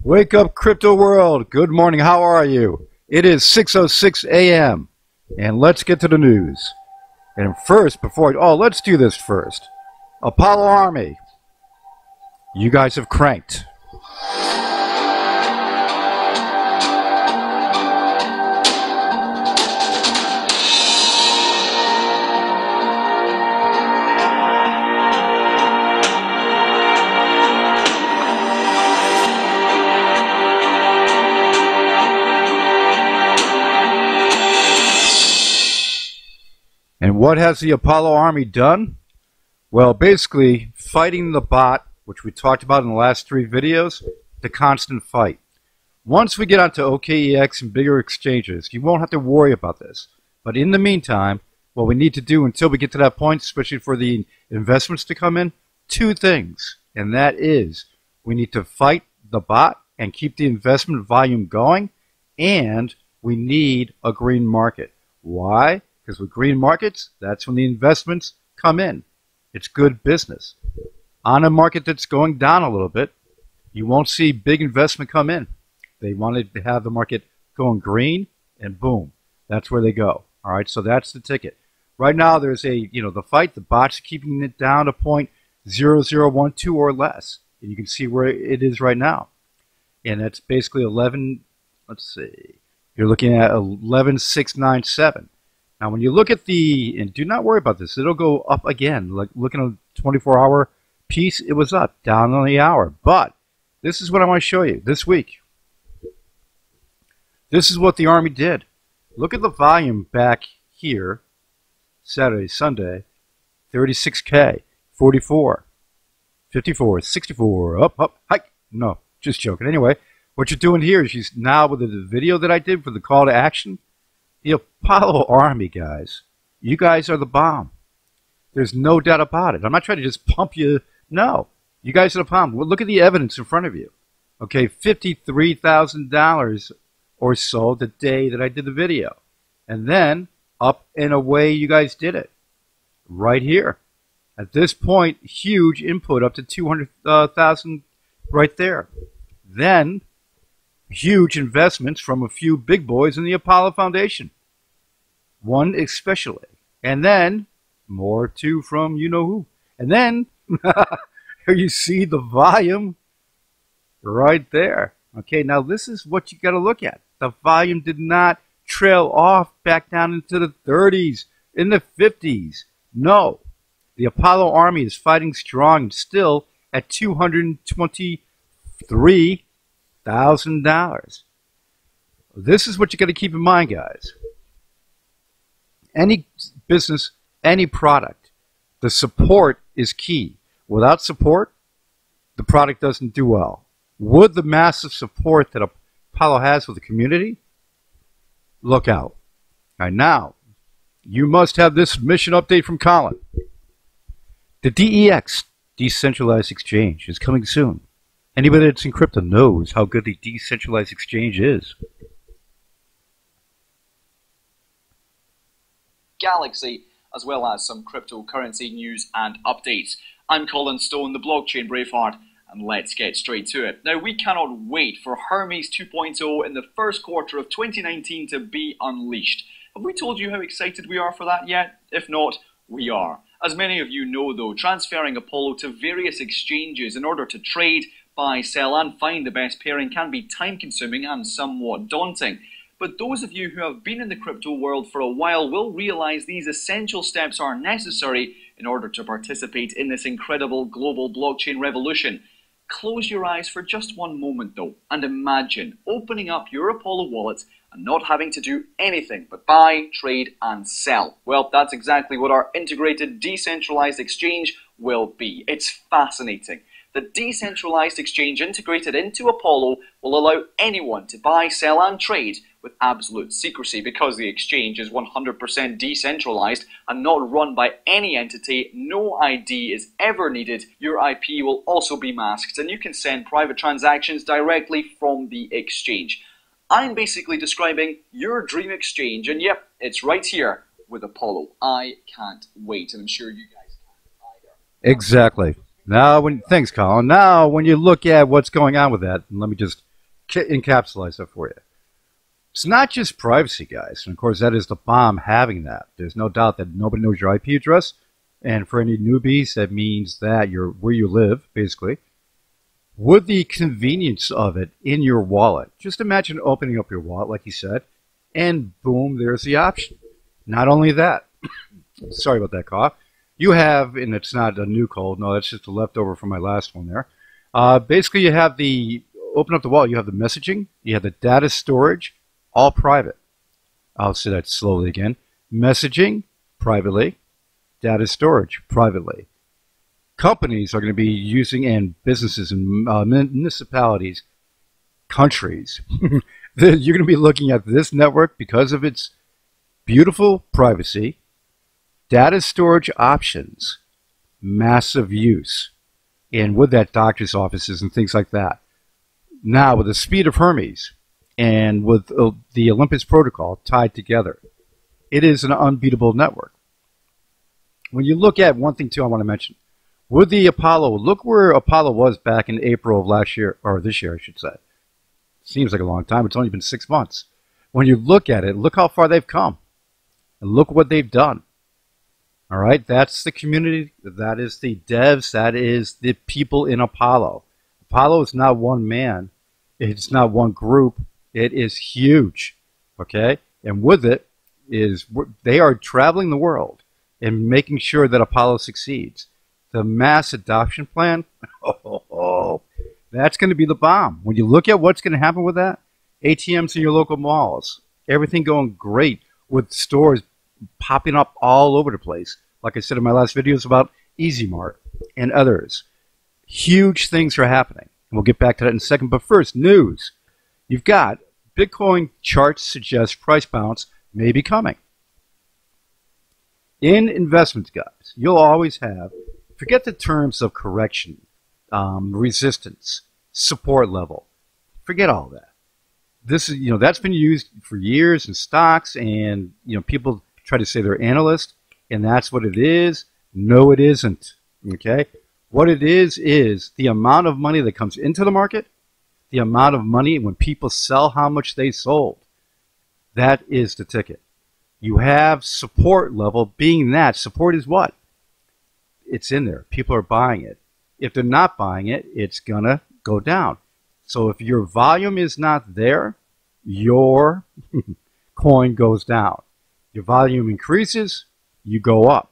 Wake up, crypto world. Good morning. How are you? It is 6:06 a.m. and let's get to the news. And first, let's do this first. Apollo Army, you guys have cranked. And what has the Apollo Army done? Well, basically, fighting the bot, which we talked about in the last 3 videos, the constant fight. Once we get onto Okex and bigger exchanges, you won't have to worry about this. But in the meantime, what we need to do until we get to that point, especially for the investments to come in, 2 things. And that is, we need to fight the bot and keep the investment volume going, and we need a green market. Why? Because with green markets, that's when the investments come in. It's good business. On a market that's going down a little bit, you won't see big investment come in. They wanted to have the market going green, and boom, that's where they go. All right, so that's the ticket. Right now, there's the fight. The bot's keeping it down to 0.0012 or less. And you can see where it is right now. And that's basically 11, let's see, you're looking at 11,697. Now, when you look at and do not worry about this, it'll go up again. Like looking at a 24-hour piece, it was up, down on the hour. But this is what I want to show you this week. This is what the Army did. Look at the volume back here, Saturday, Sunday, 36K, 44, 54, 64, up, hike. No, just joking. Anyway, what you're doing here is now with the video that I did for the call to action, the Apollo Army, guys, you guys are the bomb. There's no doubt about it. I'm not trying to just pump you. No, you guys are the bomb. Well, look at the evidence in front of you. Okay, $53,000 or so the day that I did the video. And then up and away you guys did it. Right here. At this point, huge input up to 200,000 right there. Then huge investments from a few big boys in the Apollo Foundation. One especially. And then more too from you-know-who. And then here you see the volume right there. Okay, now this is what you got to look at. The volume did not trail off back down into the 30s, in the 50s. No. The Apollo Army is fighting strong and still at $223,000. This is what you got to keep in mind, guys. Any business, any product, the support is key. Without support, the product doesn't do well. With the massive support that Apollo has with the community, look out. Right now, you must have this mission update from Colin. The DEX, Decentralized Exchange, is coming soon. Anybody that's in crypto knows how good the decentralized exchange is. Galaxy, as well as some cryptocurrency news and updates. I'm Colin Stone, the blockchain braveheart, and let's get straight to it. Now, we cannot wait for Hermes 2.0 in the first quarter of 2019 to be unleashed. Have we told you how excited we are for that yet? If not, we are. As many of you know though, transferring Apollo to various exchanges in order to trade, buy, sell and find the best pairing can be time consuming and somewhat daunting. But those of you who have been in the crypto world for a while will realize these essential steps are necessary in order to participate in this incredible global blockchain revolution. Close your eyes for just one moment though, and imagine opening up your Apollo wallet and not having to do anything but buy, trade and sell. Well, that's exactly what our integrated decentralized exchange will be. It's fascinating. The decentralized exchange integrated into Apollo will allow anyone to buy, sell and trade with absolute secrecy because the exchange is 100% decentralized and not run by any entity. No ID is ever needed. Your IP will also be masked and you can send private transactions directly from the exchange. I'm basically describing your dream exchange, and yep, it's right here with Apollo. I can't wait, and I'm sure you guys can't either. Exactly. Thanks, Colin. Now, when you look at what's going on with that, and let me just encapsulates that for you. It's not just privacy, guys. And of course, that is the bomb having that. There's no doubt that nobody knows your IP address. And for any newbies, that means that you're where you live, basically. With the convenience of it in your wallet. Just imagine opening up your wallet, like you said, and boom, there's the option. Not only that, sorry about that cough. You have, and it's not a new cold, no, that's just a leftover from my last one there. Basically, you have the, open up the wallet, you have the messaging, you have the data storage, all private. I'll say that slowly again. Messaging, privately. Data storage, privately. Companies are going to be using, and businesses and municipalities, countries, you're going to be looking at this network because of its beautiful privacy, data storage options, massive use, and with that, doctor's offices and things like that. Now, with the speed of Hermes and with the Olympus protocol tied together, it is an unbeatable network. When you look at one thing, too, I want to mention. With the Apollo, look where Apollo was back in April of last year, or this year, I should say. Seems like a long time. It's only been 6 months. When you look at it, look how far they've come. And look what they've done. All right? That's the community. That is the devs. That is the people in Apollo. Apollo is not one man. It's not one group. It is huge. Okay? And with it is they are traveling the world and making sure that Apollo succeeds. The mass adoption plan, that's going to be the bomb. When you look at what's going to happen with that, ATMs in your local malls, everything going great with stores popping up all over the place. Like I said in my last videos about Easy Mart and others. Huge things are happening. And we'll get back to that in a second. But first, news. You've got Bitcoin charts suggest price bounce may be coming. In investments, guys, you'll always have, forget the terms of correction, resistance, support level. Forget all that. This is, that's been used for years in stocks, and people try to say they're analysts, and that's what it is. No, it isn't. Okay, what it is the amount of money that comes into the market, the amount of money when people sell, how much they sold. That is the ticket. You have support level, being that support is what? It's in there. People are buying it. If they're not buying it, it's going to go down. So if your volume is not there, your coin goes down. Your volume increases, you go up.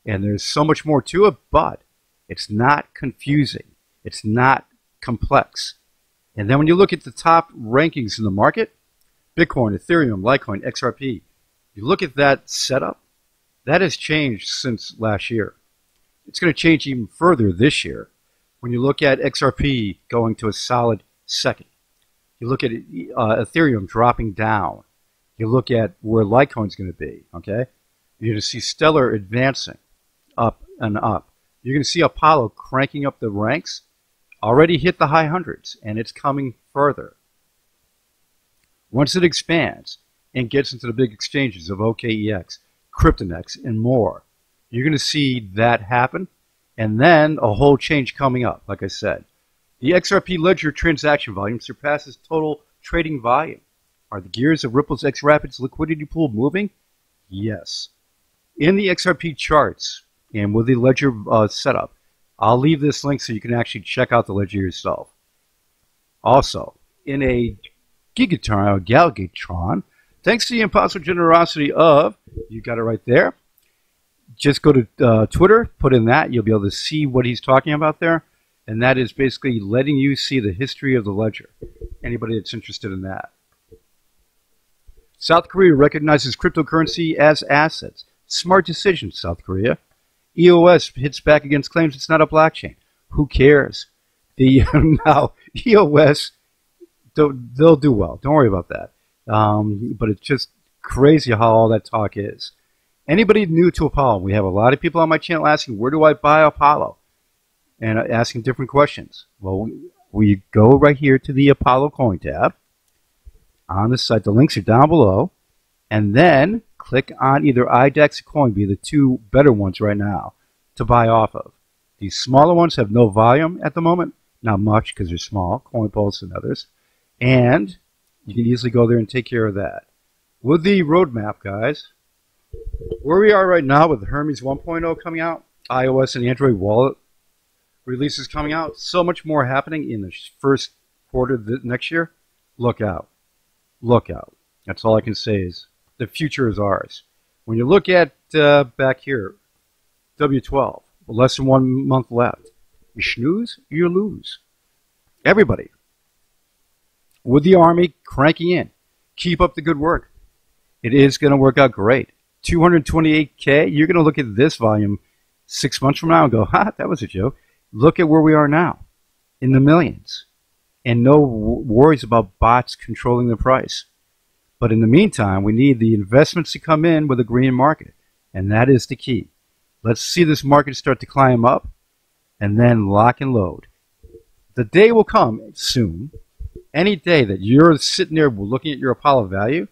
And there's so much more to it, but it's not confusing. It's not complex. And then when you look at the top rankings in the market, Bitcoin, Ethereum, Litecoin, Xrapid, you look at that setup, that has changed since last year. It's going to change even further this year. When you look at XRP going to a solid second, you look at Ethereum dropping down, you look at where Litecoin is going to be, okay? You're going to see Stellar advancing up and up. You're going to see Apollo cranking up the ranks, already hit the high hundreds, and it's coming further. Once it expands and gets into the big exchanges of OKEX, Cryptonex, and more, you're going to see that happen, and then a whole change coming up, like I said. The XRP Ledger transaction volume surpasses total trading volume. Are the gears of Ripple's Xrapid's liquidity pool moving? Yes. In the XRP charts and with the Ledger setup, I'll leave this link so you can actually check out the Ledger yourself. Also, in a Gigatron or Galgatron, thanks to the impossible generosity of, you got it right there, just go to Twitter, put in that, you'll be able to see what he's talking about there, and that is basically letting you see the history of the ledger. Anybody that's interested in that. South Korea recognizes cryptocurrency as assets. Smart decision, South Korea. EOS hits back against claims it's not a blockchain. Who cares? Now, EOS, they'll do well. Don't worry about that. But it's just crazy how all that talk is. Anybody new to Apollo, we have a lot of people on my channel asking, where do I buy Apollo? And asking different questions. Well, we go right here to the Apollo coin tab. On the site, the links are down below. And then click on either IDEX or Coinbee, the two better ones right now, to buy off of. These smaller ones have no volume at the moment. Not much because they're small, CoinPulse and others. And you can easily go there and take care of that. With the roadmap, guys, where we are right now with Hermes 1.0 coming out, iOS and Android wallet releases coming out, so much more happening in the first quarter next year. Look out. Look out. That's all I can say is the future is ours. When you look at back here, W12, less than 1 month left. You snooze, you lose. Everybody. With the Army cranking in, keep up the good work. It is going to work out great. 228K, you're going to look at this volume 6 months from now and go, ha, that was a joke. Look at where we are now, in the millions. And no worries about bots controlling the price. But in the meantime, we need the investments to come in with a green market. And that is the key. Let's see this market start to climb up and then lock and load. The day will come soon, any day that you're sitting there looking at your Apollo value,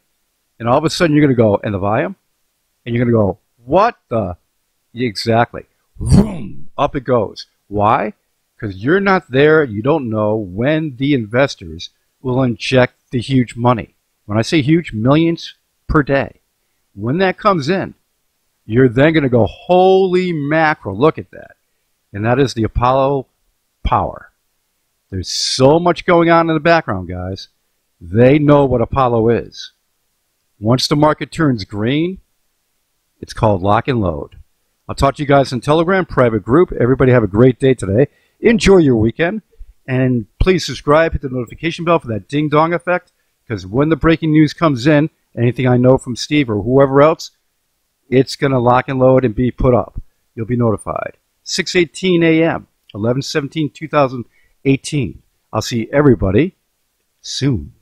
and all of a sudden you're going to go, and the volume, and you're going to go, what the? Exactly. Boom, up it goes. Why? Because you're not there. You don't know when the investors will inject the huge money. When I say huge, millions per day. When that comes in, you're then going to go, holy mackerel, look at that. And that is the Apollo power. There's so much going on in the background, guys. They know what Apollo is. Once the market turns green, it's called lock and load. I'll talk to you guys in Telegram, private group. Everybody have a great day today. Enjoy your weekend. And please subscribe, hit the notification bell for that ding-dong effect. Because when the breaking news comes in, anything I know from Steve or whoever else, it's going to lock and load and be put up. You'll be notified. 6:18 a.m., 11/17/2018. I'll see everybody soon.